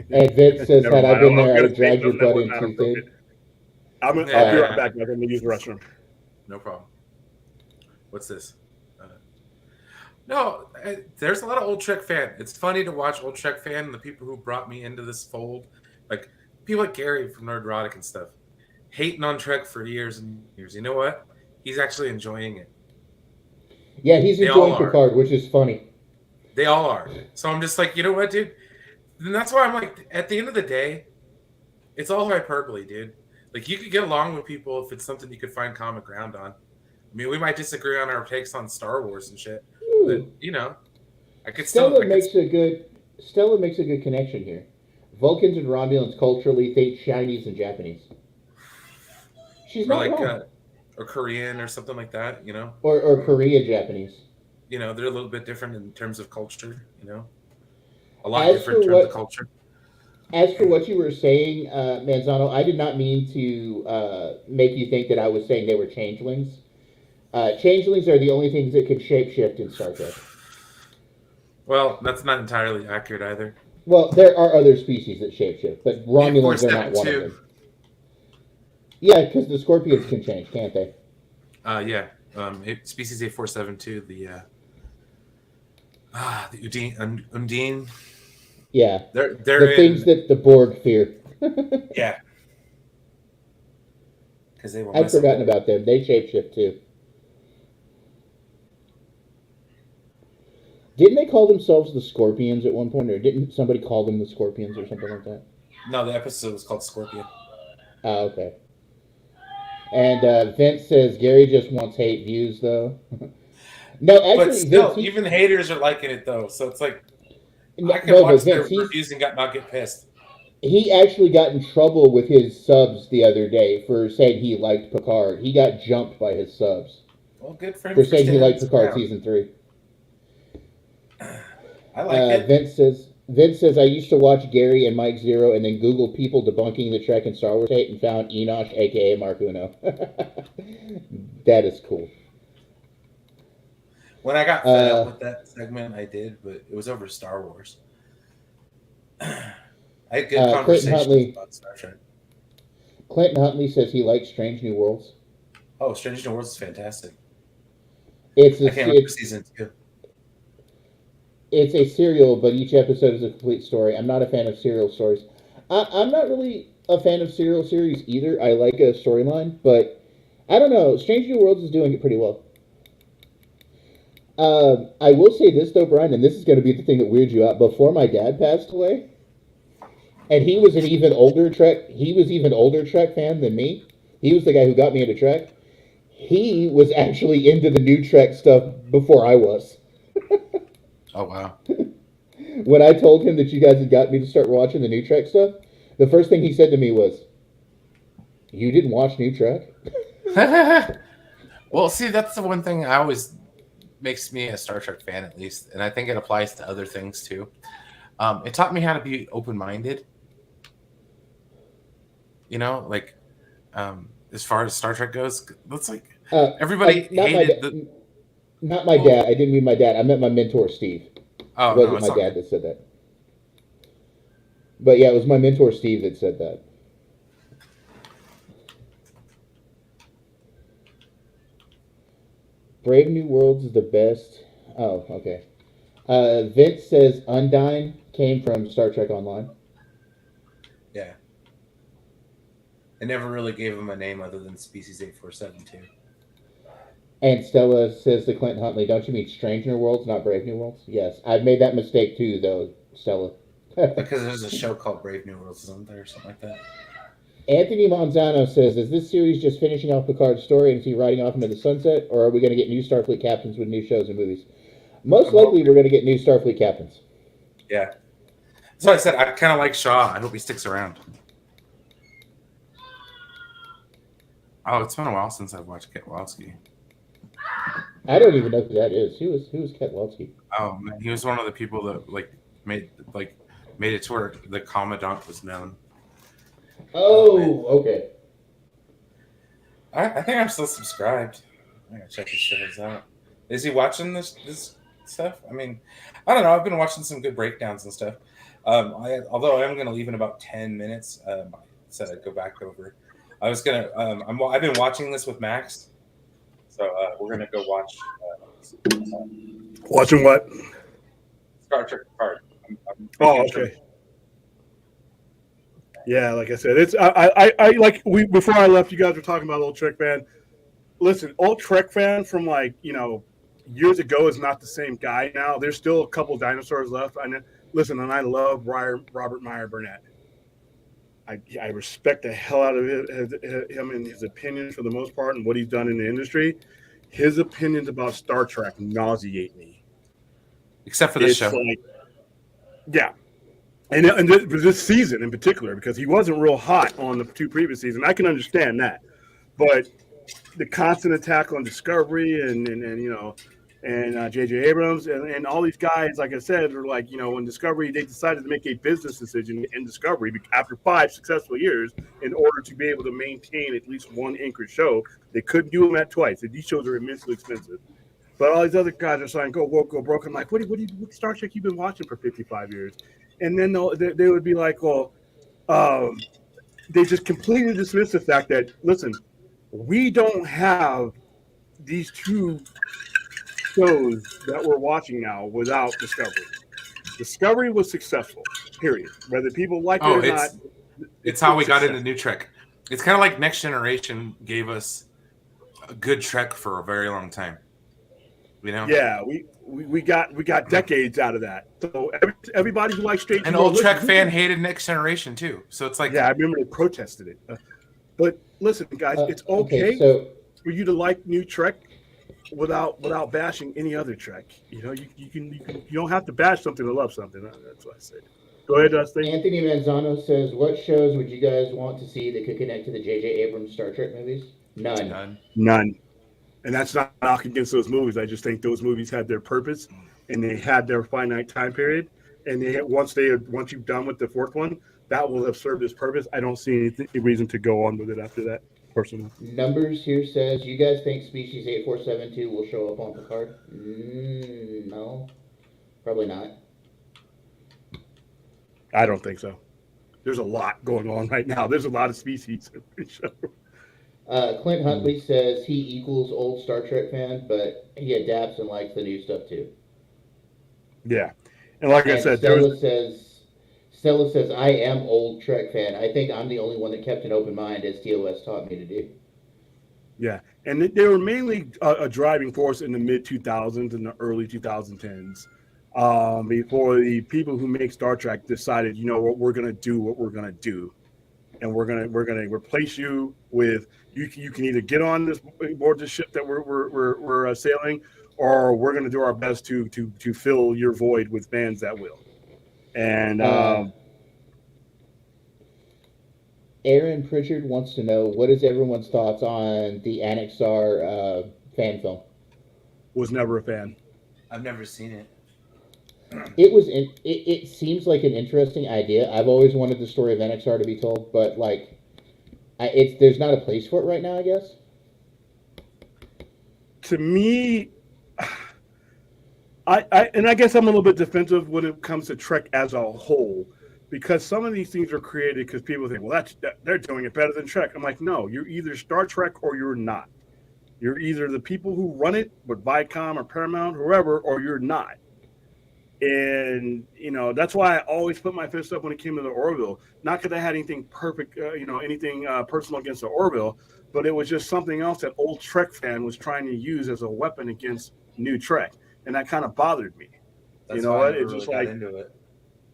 And Vince says, had I been there, I'd have dragged your butt into it. I'll be right back. I'm going to use the restroom. No problem. What's this? No, there's a lot of old Trek fan. It's funny to watch old Trek fan and the people who brought me into this fold, like people like Gary from Nerdrotic and stuff, hating on Trek for years and years. You know what? He's actually enjoying it. Yeah, he's enjoying Picard, which is funny. They all are. So I'm just like, you know what, dude? And that's why I'm like, at the end of the day, it's all hyperbole, dude. Like, you could get along with people if it's something you could find common ground on. I mean, we might disagree on our takes on Star Wars and shit, but you know, I could Stella makes a good connection here. Vulcans and Romulans culturally think Chinese and Japanese. She's not wrong. Or Korean or something like that, you know, or Korea Japanese. You know, they're a little bit different in terms of culture. You know, a lot different in terms of culture. As for what you were saying, Manzano, I did not mean to make you think that I was saying they were changelings. Changelings are the only things that can shapeshift in Star Trek. Well, that's not entirely accurate either. Well, there are other species that shapeshift, but Romulans are not one of them. Yeah, because the Scorpions can change, can't they? Yeah. Species A472, the Undine. Yeah. They're the things that the Borg fear. Yeah. Because they were. I'd forgotten about them. They shapeshift too. Didn't they call themselves the Scorpions at one point, or didn't somebody call them the Scorpions or something like that? No, the episode was called Scorpion. Oh, okay. And Vince says Gary just wants hate views, though. No, actually, but still, Vince, even haters are liking it, though. So it's like I can no, watch Vince, their reviews and not get pissed. He actually got in trouble with his subs the other day for saying he liked Picard. He got jumped by his subs. Well, good for him for saying he liked Picard season 3. I like it. Vince says, I used to watch Gary and Mike Zero and then Google people debunking the Trek and Star Wars hate and found Enosh, a.k.a. Mark Uno. That is cool. When I got fed up with that segment, I did, but it was over Star Wars. I had good conversations about Star Trek. Clinton Huntley says he likes Strange New Worlds. Oh, Strange New Worlds is fantastic. I can't wait for season 2. It's a serial, but each episode is a complete story. I'm not a fan of serial stories. I'm not really a fan of serial series either. I like a storyline, but I don't know. Strange New Worlds is doing it pretty well. I will say this, though, Brian, and this is going to be the thing that weirds you out. Before my dad passed away, and he was an even older Trek fan than me. He was the guy who got me into Trek. He was actually into the new Trek stuff before I was. Oh, wow. When I told him that you guys had got me to start watching the new Trek stuff, the first thing he said to me was, "You didn't watch new Trek?" Well, see, that's the one thing I always makes me a Star Trek fan, at least, and I think it applies to other things too. It taught me how to be open-minded. You know, like as far as Star Trek goes, that's like everybody hated Not my dad. I didn't mean my dad. I meant my mentor, Steve. Oh, it wasn't my dad that said that. But yeah, it was my mentor Steve that said that. Brave New Worlds is the best. Oh, okay. Vince says Undyne came from Star Trek Online. Yeah. I never really gave him a name other than Species 847 And Stella says to Clint Huntley, "Don't you mean Strange New Worlds, not Brave New Worlds?" Yes, I've made that mistake too, though, Stella. because there's a show called Brave New Worlds, isn't there, or something like that? Anthony Manzano says, "Is this series just finishing off Picard's story and is he riding off into the sunset, or are we going to get new Starfleet captains with new shows and movies?" Most likely, we're going to get new Starfleet captains. Yeah. So I said I kind of like Shaw. I hope he sticks around. Oh, it's been a while since I've watched Ketlowski. I don't even know who that is. Who is Ketlowski? Oh man, he was one of the people that made it to where the Commandant was known. Oh, okay. I think I'm still subscribed. I gotta check his shows out. Is he watching this stuff? I mean, I don't know. I've been watching some good breakdowns and stuff. Although I am going to leave in about 10 minutes. I said I'd go back over. I was gonna. I've been watching this with Max, so we're gonna go watch. Watching what? Star Trek Picard. Oh, okay. Yeah, like I said, it's I like before I left, you guys were talking about Old Trek fan. Listen, Old Trek fan from years ago is not the same guy now. There's still a couple dinosaurs left. Listen, and I love Robert Meyer Burnett. I respect the hell out of him and his opinions for the most part and what he's done in the industry. His opinions about Star Trek nauseate me. Except for this show. Yeah. And this season in particular, because he wasn't real hot on the two previous seasons. I can understand that. But the constant attack on Discovery and J.J. Abrams and all these guys, like I said, are when Discovery, they decided to make a business decision in Discovery after 5 successful years in order to be able to maintain at least one anchored show. They couldn't do them at twice. These shows are immensely expensive. But all these other guys are saying, go woke, go broke. I'm like, what Star Trek you been watching for 55 years? And then they would be like, they just completely dismiss the fact that, listen, we don't have these two shows that we're watching now without Discovery. Discovery was successful, period. Whether people like it or not. It's how we got into New Trek. It's kind of like Next Generation gave us a good Trek for a very long time. You know? Yeah, we got decades out of that. So everybody who likes straight. An old Trek fan hated Next Generation too. So it's like, yeah, I remember they protested it. But listen, guys, it's okay for you to like New Trek without bashing any other Trek. You know, you don't have to bash something to love something. That's what I say. Go ahead, Dustin. Anthony Manzano says, "What shows would you guys want to see that could connect to the J.J. Abrams Star Trek movies?" None. And that's not a knock against those movies. I just think those movies had their purpose, and they had their finite time period. And once you've done with the fourth one, that will have served its purpose. I don't see any reason to go on with it after that. Personally, Numbers here says, "You guys think Species 8472 will show up on Picard?" No, probably not. I don't think so. There's a lot going on right now. There's a lot of species. Clint Huntley says he equals old Star Trek fan, but he adapts and likes the new stuff too. Yeah, and like I said, Stella says, "I am old Trek fan. I think I'm the only one that kept an open mind, as TOS taught me to do." Yeah, and they were mainly a driving force in the mid 2000s and the early 2010s. Before the people who make Star Trek decided, you know what, we're going to do what we're going to do, and we're going to replace you with you can either get on board this ship that we're sailing, or we're going to do our best to fill your void with fans that will. And Aaron Pritchard wants to know, what is everyone's thoughts on the Annexar fan film? Was never a fan. I've never seen it. It seems like an interesting idea. I've always wanted the story of Annexar to be told, but there's not a place for it right now, I guess. To me, I guess I'm a little bit defensive when it comes to Trek as a whole, because some of these things are created because people think, well, they're doing it better than Trek. I'm like, no, you're either Star Trek or you're not. You're either the people who run it with Viacom or Paramount, whoever, or you're not. And that's why I always put my fist up when it came to the Orville. Not because I had anything perfect, anything personal against the Orville, but it was just something else that old Trek fan was trying to use as a weapon against new Trek, and that kind of bothered me. That's why I never really got into it.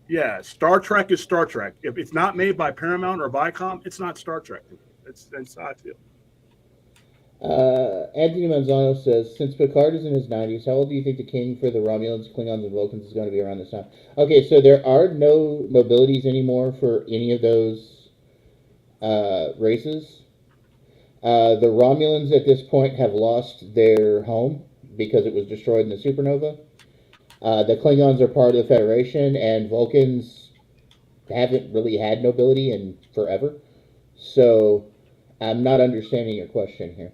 Yeah, Star Trek is Star Trek. If it's not made by Paramount or Viacom, it's not Star Trek. That's how I feel. Anthony Manzano says, since Picard is in his 90s, how old do you think the king for the Romulans, Klingons, and Vulcans is going to be around this time? Okay, so there are no nobilities anymore for any of those races. The Romulans at this point have lost their home because it was destroyed in the supernova. The Klingons are part of the Federation, and Vulcans haven't really had nobility in forever. So I'm not understanding your question here.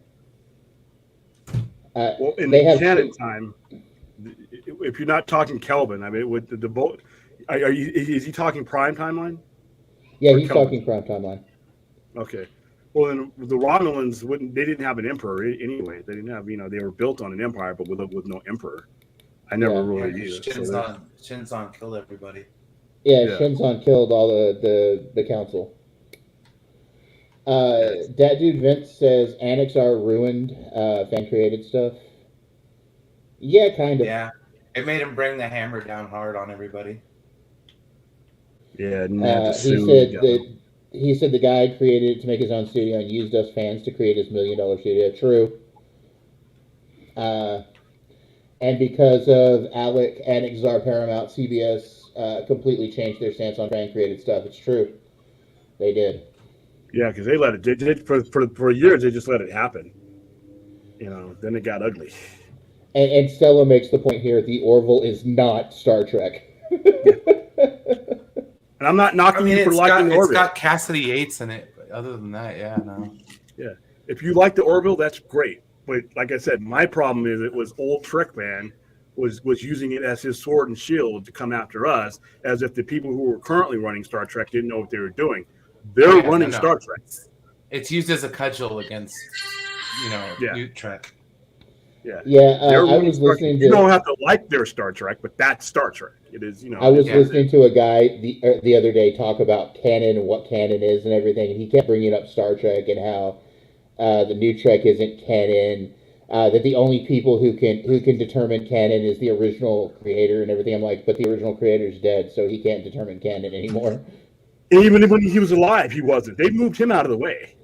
Well, in the canon time, if you're not talking Kelvin, I mean, with is he talking prime timeline? Yeah, he's talking prime timeline. Okay. Well, then the Romulans they didn't have an emperor anyway. They didn't have, they were built on an empire, but with no emperor. I never really either. Shinzon killed everybody. Yeah, Shinzon killed all the council. That dude Vince says Annexar ruined fan created stuff. Yeah, kind of. Yeah, it made him bring the hammer down hard on everybody. Yeah, he said the guy created it to make his own studio and used us fans to create his $1 million studio. True. And because of Alec, Annexar, Paramount, CBS completely changed their stance on fan created stuff. It's true. They did. Yeah, because they let it. They did for years. They just let it happen. Then it got ugly. And Stella makes the point here: the Orville is not Star Trek. And I'm not knocking you for liking the Orville. It's got Cassidy Yates in it. But other than that, yeah, no. Yeah, if you like the Orville, that's great. But like I said, my problem is it was old Trek fan was using it as his sword and shield to come after us, as if the people who were currently running Star Trek didn't know what they were doing. They're running Star Trek. It's used as a cudgel against, new Trek. Yeah. Yeah, I was listening to... You don't have to like their Star Trek, but that's Star Trek. It is, I was listening to a guy the other day talk about canon and what canon is and everything, and he kept bringing up Star Trek and how the new Trek isn't canon, that the only people who can determine canon is the original creator and everything. I'm like, but the original creator's dead, so he can't determine canon anymore. Even when he was alive, he wasn't. They moved him out of the way.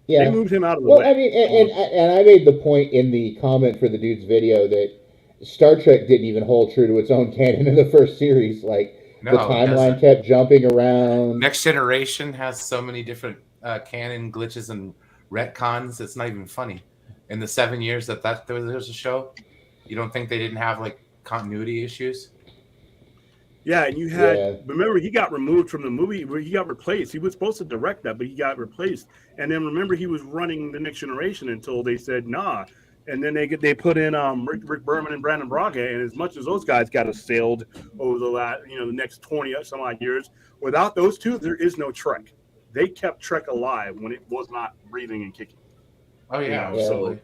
Yeah, they moved him out of the way. Well, I mean, and I made the point in the comment for the dude's video that Star Trek didn't even hold true to its own canon in the first series. Like the timeline kept jumping around. Next Generation has so many different canon glitches and retcons. It's not even funny. In the 7 years that there was a show, you don't think they didn't have like continuity issues? Yeah, and you had remember he got removed from the movie where he got replaced. He was supposed to direct that, but he got replaced. And then remember he was running the Next Generation until they said nah. And then they put in Rick Berman and Brandon Braga, and as much as those guys got us sailed over the next 20 some odd years, without those two, there is no Trek. They kept Trek alive when it was not breathing and kicking. Oh yeah, absolutely.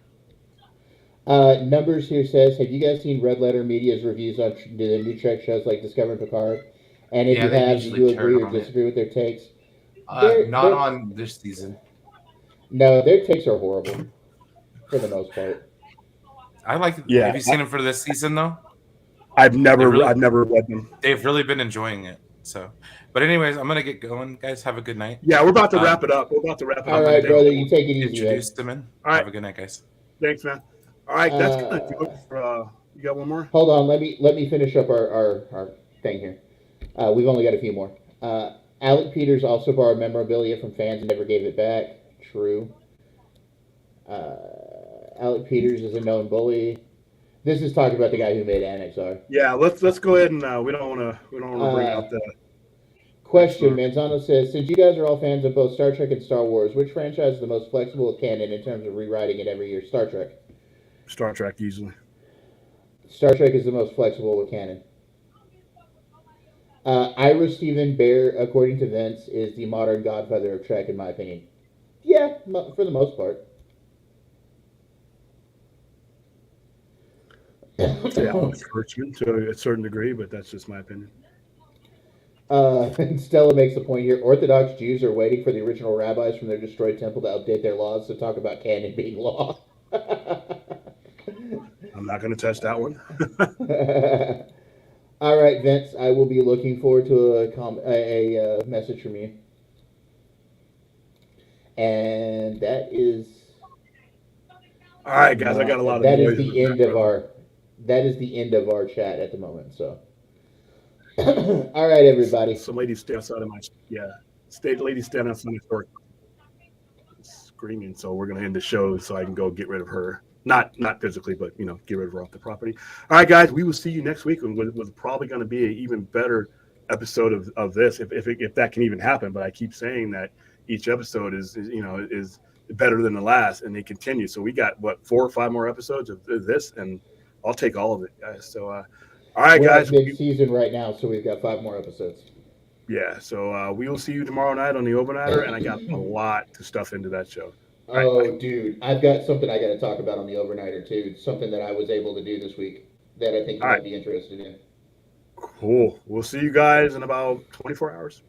Numbers here says, have you guys seen Red Letter Media's reviews on the new Trek shows like Discovery and Picard? And if you have, do you agree or disagree with their takes? Not on this season. No, their takes are horrible for the most part. I like. Yeah. Have you seen them for this season though? I've never read them. They've really been enjoying it. So, but anyways, I'm gonna get going. Guys, have a good night. Yeah, we're about to wrap it up. All right, brother, you take it easy. Introduce them in. All right. Have a good night, guys. Thanks, man. All right, that's good. You got one more? Hold on, let me finish up our thing here. We've only got a few more. Alec Peters also borrowed memorabilia from fans and never gave it back. True. Alec Peters is a known bully. This is talking about the guy who made Annexar. Yeah, let's go ahead and we don't want to bring out the question. Manzano says, since you guys are all fans of both Star Trek and Star Wars, which franchise is the most flexible with canon in terms of rewriting it every year? Star Trek. Star Trek easily. Star Trek is the most flexible with canon. Ira Stephen Bear, according to Vince, is the modern godfather of Trek, in my opinion. Yeah, for the most part. I'd say Alex Kurtzman to a certain degree, but that's just my opinion. Stella makes the point here. Orthodox Jews are waiting for the original rabbis from their destroyed temple to update their laws to talk about canon being law. I'm not going to test that one. All right, Vince. I will be looking forward to a message from you. And that is. All right, guys. I got a lot of That noise. is the end of our. That is the end of our chat at the moment. So. All right, everybody. Some lady stay outside of my lady stand outside my store screaming. So we're gonna end the show so I can go get rid of her. Not physically, but get rid of her off the property. All right, guys. We will see you next week with probably going to be an even better episode of this if that can even happen. But I keep saying that each episode is better than the last, and they continue. So we got 4 or 5 more episodes of this, and I'll take all of it, guys. So. All right, guys. We're mid-season right now, so we've got 5 more episodes. Yeah, so we will see you tomorrow night on the Overnighter, and I got a lot to stuff into that show. Oh, dude, I've got something I got to talk about on the Overnighter too. Something that I was able to do this week that I think you might be interested in. Cool. We'll see you guys in about 24 hours.